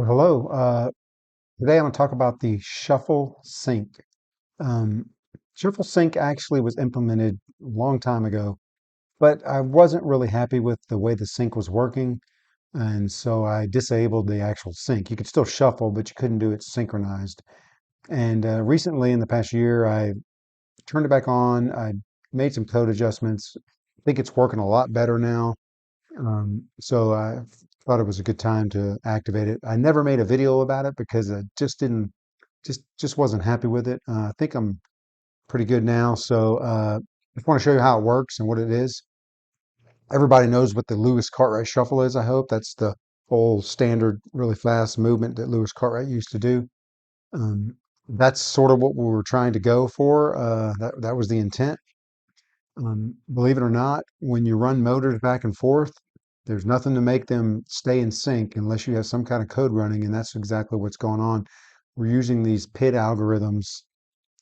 Hello. Today I'm going to talk about the Shuffle Sync. Um, Shuffle Sync actually was implemented a long time ago, but I wasn't really happy with the way the sync was working, and so I disabled the actual sync. You could still shuffle, but you couldn't do it synchronized. And recently, in the past year, I turned it back on. I made some code adjustments. I think it's working a lot better now. So I thought it was a good time to activate it. I never made a video about it because I just didn't, just wasn't happy with it. I think I'm pretty good now. So just want to show you how it works and what it is. Everybody knows what the Lewis Cartwright shuffle is, I hope. That's the old standard, really fast movement that Lewis Cartwright used to do. Um, that's sort of what we were trying to go for. That was the intent. Believe it or not, when you run motors back and forth, there's nothing to make them stay in sync unless you have some kind of code running, and that's exactly what's going on. We're using these PID algorithms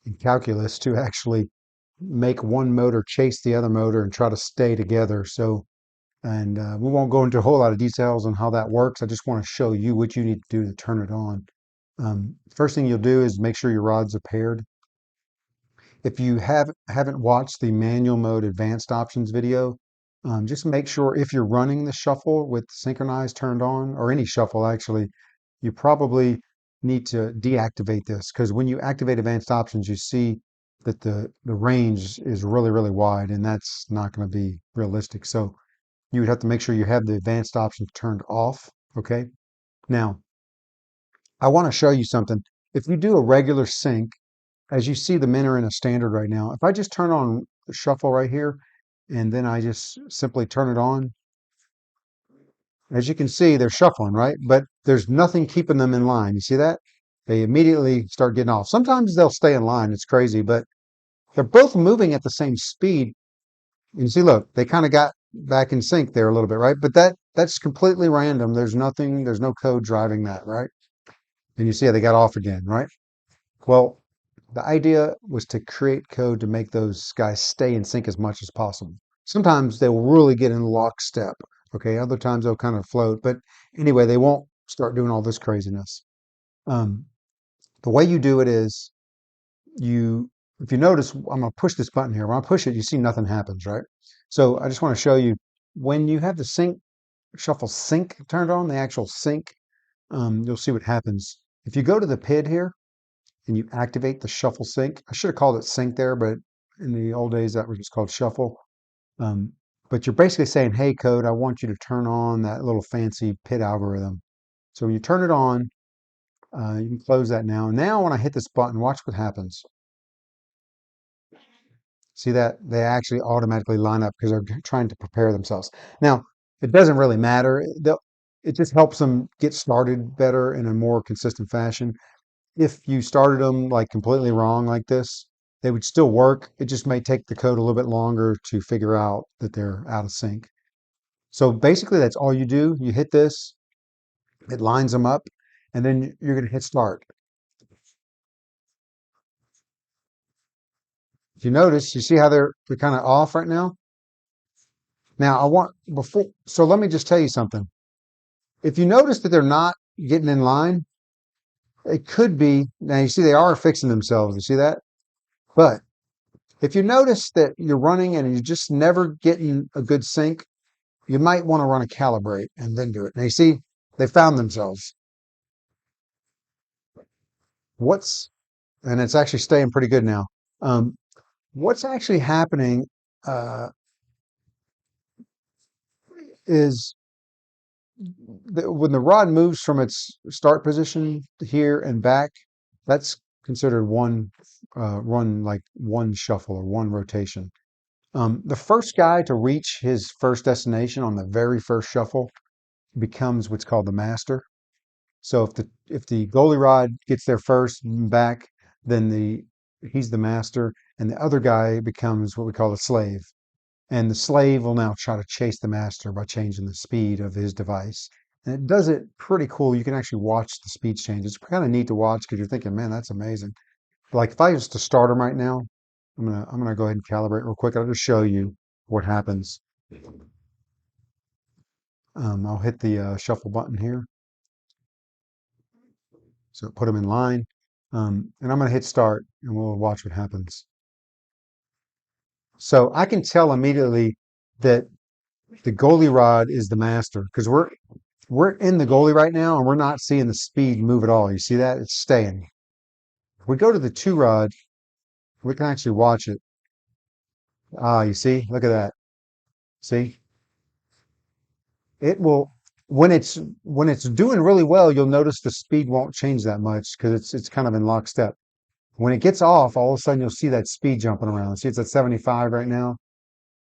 in calculus to actually make one motor chase the other motor and try to stay together. So, and we won't go into a whole lot of details on how that works. I just want to show you what you need to do to turn it on. First thing you'll do is make sure your rods are paired. If you haven't watched the manual mode advanced options video, just make sure if you're running the shuffle with synchronized turned on, or any shuffle actually, you probably need to deactivate this, because when you activate advanced options, you see that the range is really, really wide, and that's not going to be realistic. So you would have to make sure you have the advanced options turned off. Okay. Now, I want to show you something. If you do a regular sync, as you see, the men are in a standard right now. If I just turn on the shuffle right here, and then I just simply turn it on, as you can see, they're shuffling, right? But there's nothing keeping them in line. You see that? They immediately start getting off. Sometimes they'll stay in line. It's crazy, but they're both moving at the same speed. You see, look, they kind of got back in sync there a little bit, right? But that's completely random. There's no code driving that, right? And you see how they got off again, right? Well, the idea was to create code to make those guys stay in sync as much as possible. Sometimes they'll really get in lockstep. Okay. Other times they'll kind of float. But anyway, they won't start doing all this craziness. Um, the way you do it is if you notice, I'm going to push this button here. When I push it, you see nothing happens, right? So I just want to show you when you have the shuffle sync turned on, the actual sync, you'll see what happens. If you go to the PID here, and you activate the shuffle sync. I should have called it sync there, but in the old days that was just called shuffle. Um, but you're basically saying, hey, code, I want you to turn on that little fancy PID algorithm. So when you turn it on, you can close that now. Now when I hit this button, watch what happens. See that? They actually automatically line up because they're trying to prepare themselves. Now, it doesn't really matter. It just helps them get started better in a more consistent fashion. If you started them like completely wrong like this, they would still work. It just may take the code a little bit longer to figure out that they're out of sync. So basically, that's all you do. You hit this, it lines them up, and then you're going to hit start. If you notice, you see how they're kind of off right now? Now, so let me just tell you something. If you notice that they're not getting in line, it could be, now you see they are fixing themselves. You see that? But if you notice that you're running and you're just never getting a good sync, you might want to run a calibrate and then do it. Now you see, they found themselves. And it's actually staying pretty good now. Um, what's actually happening uh, is that when the rod moves from its start position here and back, that's considered like one shuffle or one rotation. The first guy to reach his first destination on the very first shuffle becomes what's called the master. So if the goalie rod gets there first and back, then he's the master, and the other guy becomes what we call a slave. And the slave will now try to chase the master by changing the speed of his device. And it does it pretty cool. You can actually watch the speeds change. It's kind of neat to watch because you're thinking, man, that's amazing. Like if I was to start him right now, I'm gonna go ahead and calibrate real quick. I'll just show you what happens. I'll hit the shuffle button here. So put them in line. And I'm going to hit start and we'll watch what happens. So I can tell immediately that the goalie rod is the master because we're in the goalie right now and we're not seeing the speed move at all. You see that? It's staying. If we go to the two rod, we can actually watch it. Ah, you see? Look at that. See? It will when it's doing really well, you'll notice the speed won't change that much because it's kind of in lockstep. When it gets off, all of a sudden you'll see that speed jumping around. See, it's at 75 right now.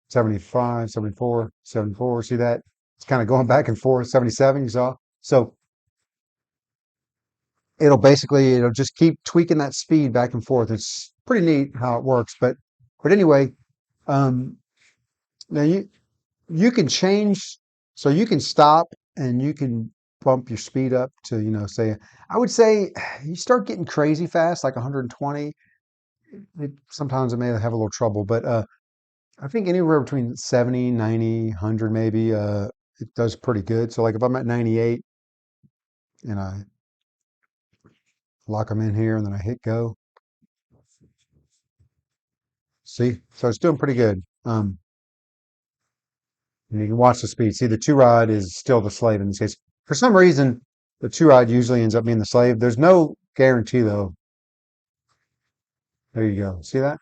75, 74, 74. See that? It's kind of going back and forth. 77, you saw? So it'll just keep tweaking that speed back and forth. It's pretty neat how it works. But anyway, um, now you can change, so you can stop and you can bump your speed up to, say, I would say you start getting crazy fast, like 120. Sometimes it may have a little trouble, but I think anywhere between 70, 90, 100 maybe, it does pretty good. So like if I'm at 98 and I lock them in here and then I hit go, see? So it's doing pretty good. And you can watch the speed. See, the two rod is still the slave in this case. For some reason, the two rod usually ends up being the slave. There's no guarantee though. There you go. See that?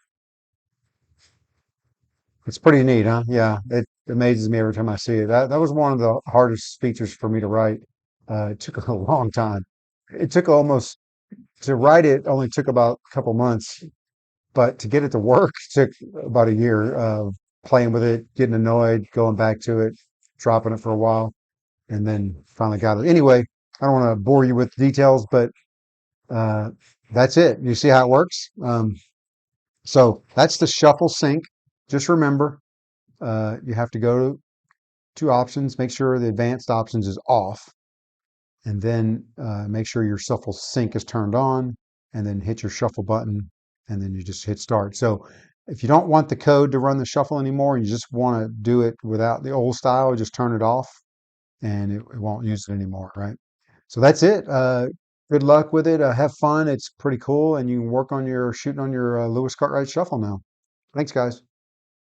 It's pretty neat, huh? Yeah, it amazes me every time I see it. That was one of the hardest features for me to write. It took a long time. It took almost to write it only took about a couple months, but to get it to work took about a year of playing with it, getting annoyed, going back to it, dropping it for a while, and then finally got it. Anyway, I don't want to bore you with details, but uh, that's it. You see how it works? So that's the shuffle sync. Just remember, you have to go to options, make sure the advanced options is off, and then make sure your shuffle sync is turned on, and then hit your shuffle button, and then you just hit start. So if you don't want the code to run the shuffle anymore, and you just want to do it without the old style, just turn it off, and it won't use it anymore, right? So that's it. Good luck with it. Have fun. It's pretty cool, and you can work on your shooting on your Lewis Cartwright shuffle now. Thanks, guys.